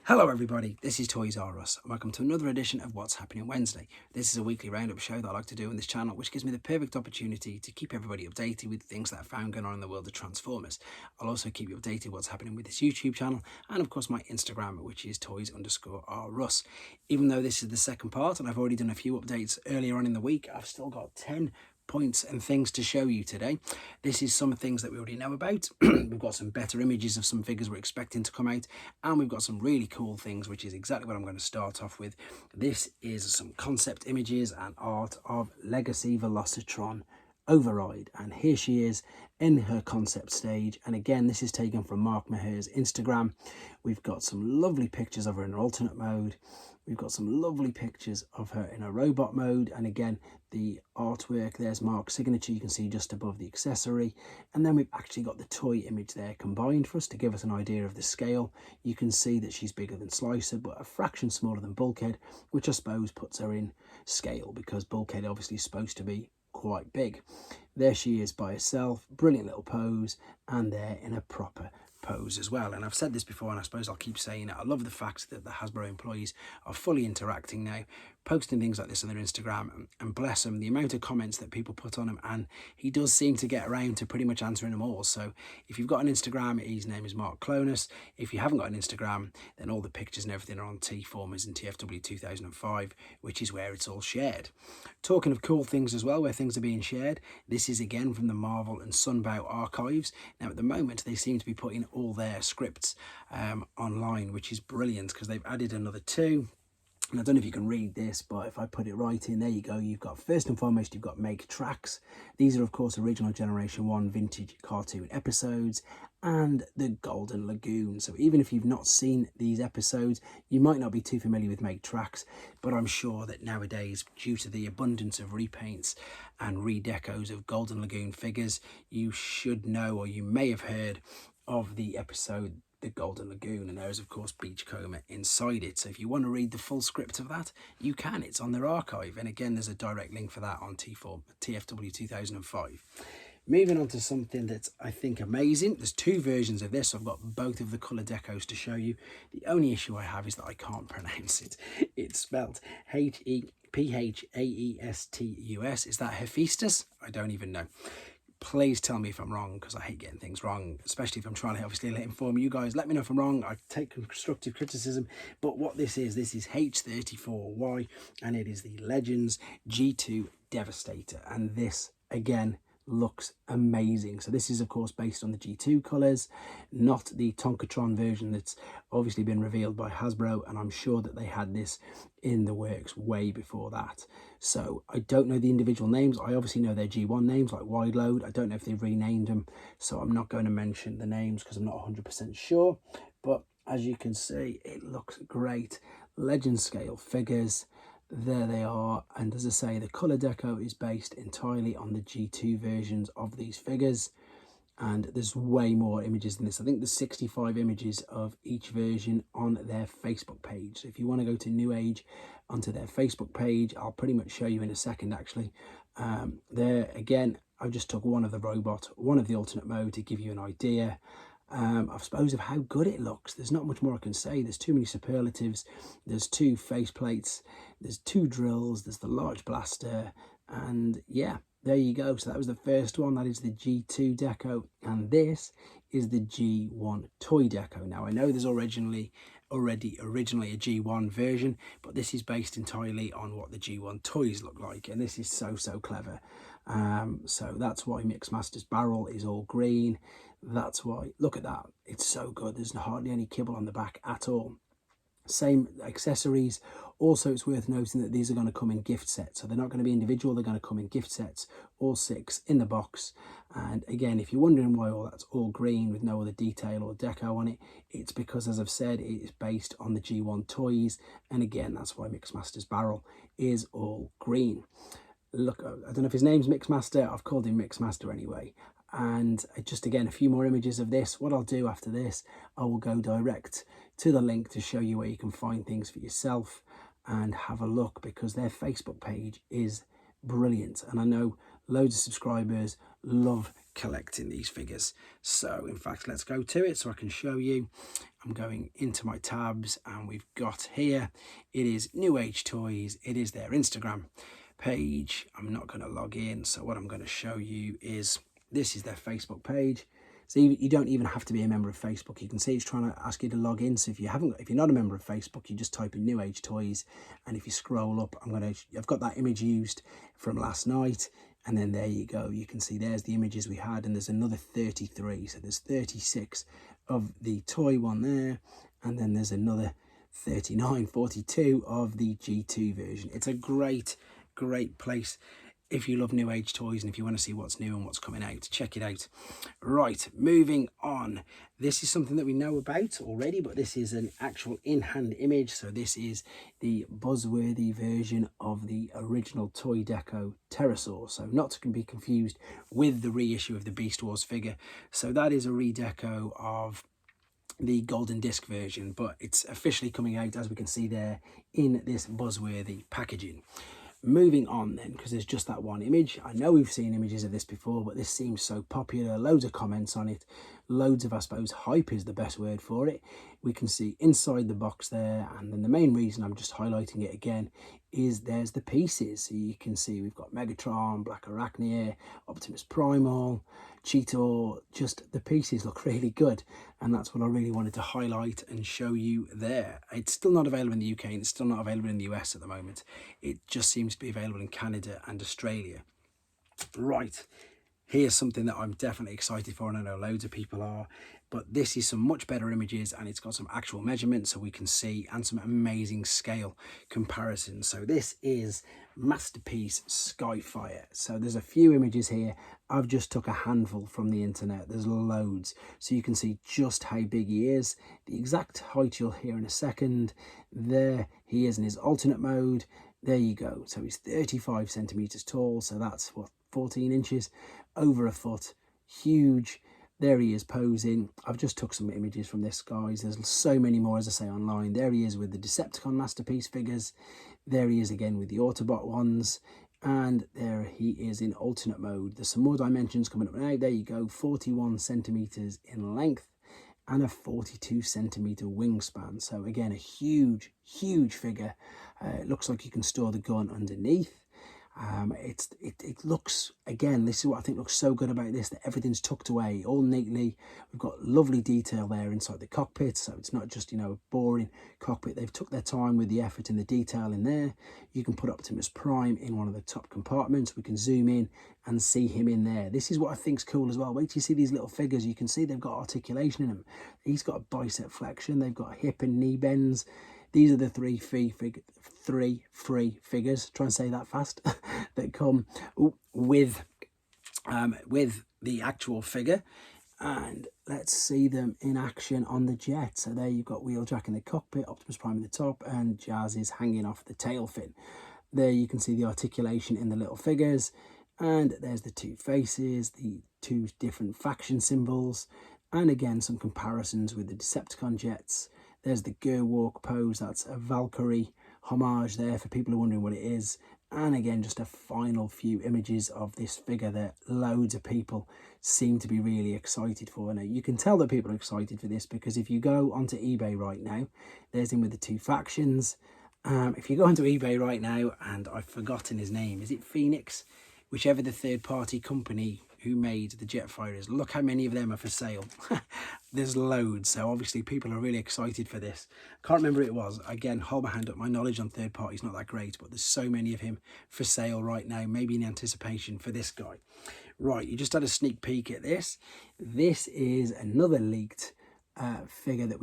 Hello everybody, this is Toys R Us and welcome to another edition of What's Happening Wednesday. This is a weekly roundup show that I like to do on this channel, which gives me the perfect opportunity to keep everybody updated with things that I found going on in the world of Transformers. I'll also keep you updated what's happening with this YouTube channel and of course my Instagram, which is Toys_R_Us. Even though this is the second part and I've already done a few updates earlier on in the week, I've still got 10 points and things to show you today. This is some things that we already know about. We've got some better images of some figures we're expecting to come out, and we've got some really cool things, which is exactly what I'm going to start off with. This is some concept images and art of Legacy Velocitron Override, and here she is in her concept stage. And again, this is taken from Mark Maher's Instagram. We've got some lovely pictures of her in her alternate mode. We've got some lovely pictures of her in a robot mode, and again the artwork, there's Mark's signature, you can see just above the accessory, and then we've actually got the toy image there combined for us to give us an idea of the scale. You can see that she's bigger than Slicer but a fraction smaller than Bulkhead, which I suppose puts her in scale because Bulkhead obviously is supposed to be quite big. There she is by herself, brilliant little pose, and there in a proper pose as well. And I've said this before and I suppose I'll keep saying it, I love the fact that the Hasbro employees are fully interacting now, posting things like this on their Instagram, and bless them, the amount of comments that people put on him, and he does seem to get around to pretty much answering them all. So if you've got an Instagram, his name is Mark Clonus. If you haven't got an Instagram, then all the pictures and everything are on T-Formers and TFW 2005, which is where it's all shared. Talking of cool things as well, where things are being shared, this is again from the Marvel and Sunbow archives. Now at the moment they seem to be putting all their scripts online, which is brilliant because they've added another 2. And I don't know if you can read this, but if I put it right in, there you go. You've got, first and foremost, you've got Make Tracks. These are, of course, original Generation 1 vintage cartoon episodes and the Golden Lagoon. So even if you've not seen these episodes, you might not be too familiar with Make Tracks, but I'm sure that nowadays, due to the abundance of repaints and redecos of Golden Lagoon figures, you should know, or you may have heard of the episode The Golden Lagoon, and there is of course Beachcomber inside it. So if you want to read the full script of that, you can. It's on their archive, and again there's a direct link for that on TFW 2005. Moving on to something that's, I think, amazing. There's 2 versions of this. I've got both of the colour decos to show you. The only issue I have is that I can't pronounce it. It's spelt Hephaestus. Is that Hephaestus? I don't even know. Please tell me if I'm wrong, because I hate getting things wrong, especially if I'm trying to obviously inform you guys. Let me know if I'm wrong. I take constructive criticism. But what this is H34Y, and it is the Legends G2 Devastator. And this, again, looks amazing. So this is of course based on the G2 colours, not the Tonkatron version that's obviously been revealed by Hasbro, and I'm sure that they had this in the works way before that. So I don't know the individual names. I obviously know their G1 names like Wide Load. I don't know if they've renamed them, so I'm not going to mention the names because I'm not 100% sure. But as you can see, it looks great. Legend scale figures. There they are, and as I say, the colour deco is based entirely on the G2 versions of these figures, and there's way more images than this. I think there's 65 images of each version on their Facebook page. So if you want to go to Newage onto their Facebook page, I'll pretty much show you in a second actually. There again, I just took one of the robot, one of the alternate mode to give you an idea. I suppose of how good it looks. There's not much more I can say. There's too many superlatives. There's 2 face plates, there's 2 drills, there's the large blaster, and yeah, there you go. So that was the first one. That is the G2 deco, and this is the G1 toy deco. Now I know there's originally a G1 version, but this is based entirely on what the G1 toys look like, and this is so clever. So that's why Mixmaster's barrel is all green. That's why, look at that, it's so good. There's hardly any kibble on the back at all. Same accessories. Also, it's worth noting that these are going to come in gift sets, so they're not going to be individual, they're going to come in gift sets, all 6 in the box. And again, if you're wondering why all that's all green with no other detail or deco on it, it's because, as I've said, it is based on the G1 toys, and again, that's why Mixmaster's barrel is all green. Look, I don't know if his name's Mixmaster, I've called him Mixmaster anyway. And just again, a few more images of this. What I'll do after this, I will go direct to the link to show you where you can find things for yourself and have a look, because their Facebook page is brilliant. And I know loads of subscribers, love collecting these figures. So in fact, let's go to it so I can show you. I'm going into my tabs and we've got here, it is Newage Toys. It is their Instagram page. I'm not going to log in, so what I'm going to show you is this is their Facebook page. So you don't even have to be a member of Facebook. You can see it's trying to ask you to log in. So if you're not a member of Facebook, you just type in Newage Toys, and if you scroll up, I've got that image used from last night, and then there you go. You can see there's the images we had, and there's another 33. So there's 36 of the toy one there, and then there's another 39, 42 of the G2 version. It's a great place if you love Newage Toys and if you want to see what's new and what's coming out. Check it out. Right, moving on. This is something that we know about already, but this is an actual in-hand image. So this is the Buzzworthy version of the original toy deco Terrorsaur. So not to be confused with the reissue of the Beast Wars figure. So that is a redeco of the golden disc version, but it's officially coming out, as we can see there, in this Buzzworthy packaging. Moving on then, because there's just that one image. I know we've seen images of this before, but this seems so popular. Loads of comments on it. Loads of, I suppose, hype is the best word for it. We can see inside the box there, and then the main reason I'm just highlighting it again is there's the pieces. So you can see we've got Megatron, Black Arachnia, Optimus Primal, Cheetor. Just the pieces look really good, and that's what I really wanted to highlight and show you there. It's still not available in the UK, and it's still not available in the US at the moment. It just seems to be available in Canada and Australia. Right, here's something that I'm definitely excited for, and I know loads of people are, but this is some much better images, and it's got some actual measurements so we can see, and some amazing scale comparisons. So this is Masterpiece Skyfire. So there's a few images here. I've just took a handful from the internet. There's loads, so you can see just how big he is. The exact height you'll hear in a second. There he is in his alternate mode. There you go. So he's 35 centimeters tall, so that's what, 14 inches, over a foot, huge. There he is posing. I've just took some images from this, guys. There's so many more, as I say, online. There he is with the Decepticon Masterpiece figures. There he is again with the Autobot ones. And there he is in alternate mode. There's some more dimensions coming up now. There you go, 41 centimeters in length and a 42 centimeter wingspan. So again, a huge figure. It looks like you can store the gun underneath. It looks, again, this is what I think looks so good about this, that everything's tucked away all neatly. We've got lovely detail there inside the cockpit, so it's not just, you know, a boring cockpit. They've took their time with the effort and the detail in there. You can put Optimus Prime in one of the top compartments. We can zoom in and see him in there. This is what I think's cool as well. Wait till you see these little figures. You can see they've got articulation in them. He's got a bicep flexion. They've got hip and knee bends. These are the three free figures, try and say that fast, that come with the actual figure. And let's see them in action on the jet. So there you've got Wheeljack in the cockpit, Optimus Prime in the top, and Jazz is hanging off the tail fin. There you can see the articulation in the little figures. And there's the two faces, the two different faction symbols, and again some comparisons with the Decepticon jets. There's the Gerwalk pose, that's a Valkyrie homage there for people who are wondering what it is. And again, just a final few images of this figure that loads of people seem to be really excited for. Now, you can tell that people are excited for this because if you go onto eBay right now, there's him with the two factions. If you go onto eBay right now, and I've forgotten his name, is it Phoenix? Whichever the third-party company who made the Jetfire is, look how many of them are for sale. There's loads, so obviously people are really excited for this. Can't remember who it was. Again, hold my hand up, my knowledge on third party is not that great, but there's so many of him for sale right now, maybe in anticipation for this guy. Right, you just had a sneak peek at this. This is another leaked figure that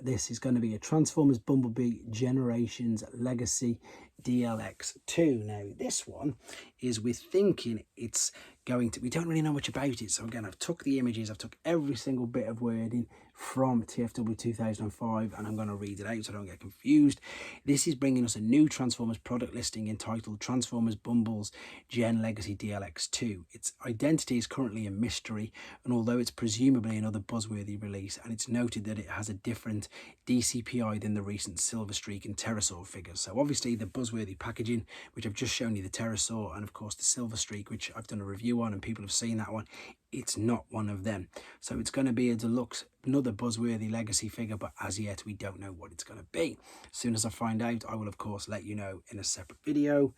this is going to be a Transformers Bumblebee Generations Legacy DLX2. Now, this one is, we're thinking it's going to, we don't really know much about it. So again, I've took the images, I've took every single bit of wording from TFW 2005, and I'm going to read it out so I don't get confused. This is bringing us a new Transformers product listing entitled Transformers Bumbles Gen Legacy DLX2. Its identity is currently a mystery, and although it's presumably another Buzzworthy release, and it's noted that it has a different DCPI than the recent Silver Streak and Terrorsaur figures. So obviously the Buzzworthy packaging, which I've just shown you the Terrorsaur, and of course the Silver Streak, which I've done a review on and people have seen that one. It's not one of them. So it's going to be a deluxe, another Buzzworthy legacy figure, but as yet we don't know what it's going to be. As soon as I find out, I will of course let you know in a separate video.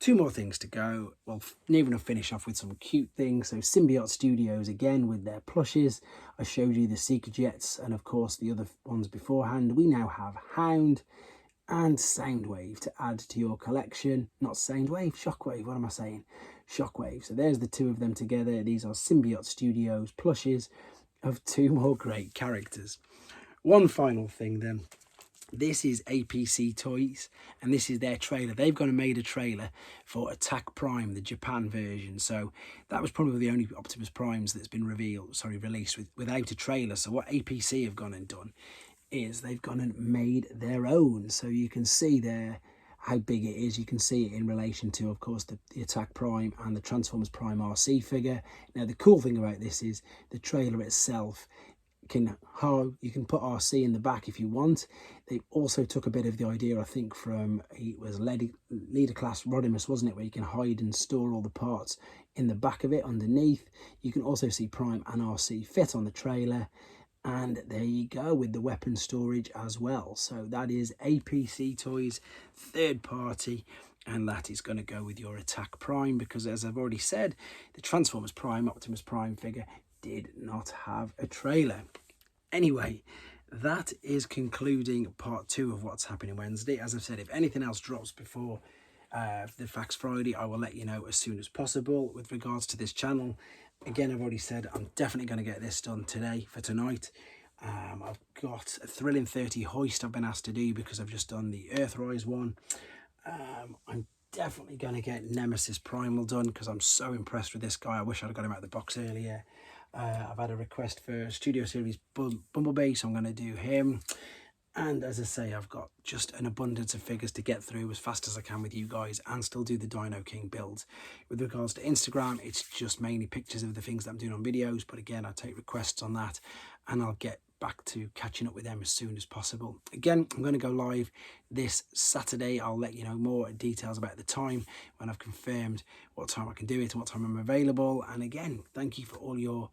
2 more things to go. Well, even to finish off with some cute things. So Symbiote Studios again with their plushes. I showed you the Seeker Jets and of course the other ones beforehand. We now have Hound and Soundwave to add to your collection. Not Soundwave, Shockwave, what am I saying? Shockwave. So there's the 2 of them together. These are Symbiote Studios plushes of 2 more great characters. One final thing then. This is APC Toys, and this is their trailer. They've gone and made a trailer for Attack Prime, the Japan version. So that was probably the only Optimus Primes that's been released without a trailer. So what APC have gone and done is they've gone and made their own. So you can see there how big it is. You can see it in relation to, of course, the Attack Prime and the Transformers Prime RC figure. Now, the cool thing about this is the trailer itself you can put RC in the back if you want. They also took a bit of the idea, I think, from it was Leader Class Rodimus, wasn't it, where you can hide and store all the parts in the back of it underneath. You can also see Prime and RC fit on the trailer, and there you go with the weapon storage as well. So that is APC Toys, third party, and that is going to go with your Attack Prime, because as I've already said, the Transformers Prime Optimus Prime figure did not have a trailer. Anyway, that is concluding part 2 of what's happening Wednesday. As I've said, if anything else drops before the Facts Friday, I will let you know as soon as possible. With regards to this channel, again, I've already said I'm definitely going to get this done today for tonight. I've got a Thrilling 30 hoist I've been asked to do because I've just done the Earthrise one. I'm definitely going to get Nemesis Primal done because I'm so impressed with this guy. I wish I'd got him out of the box earlier. I've had a request for Studio Series Bumblebee, so I'm going to do him. And as I say, I've got just an abundance of figures to get through as fast as I can with you guys and still do the Dino King builds. With regards to Instagram, it's just mainly pictures of the things that I'm doing on videos. But again, I take requests on that and I'll get back to catching up with them as soon as possible. Again, I'm going to go live this Saturday. I'll let you know more details about the time when I've confirmed what time I can do it and what time I'm available. And again, thank you for all your,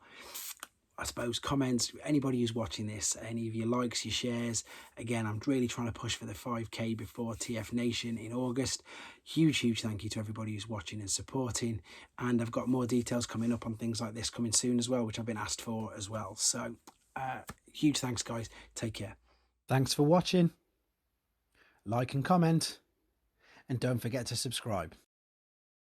I suppose, comments. Anybody who's watching this, any of your likes, your shares. Again, I'm really trying to push for the 5k before TF Nation in August. Huge thank you to everybody who's watching and supporting. And I've got more details coming up on things like this coming soon as well, which I've been asked for as well. So huge thanks, guys. Take care. Thanks for watching. Like and comment, and don't forget to subscribe.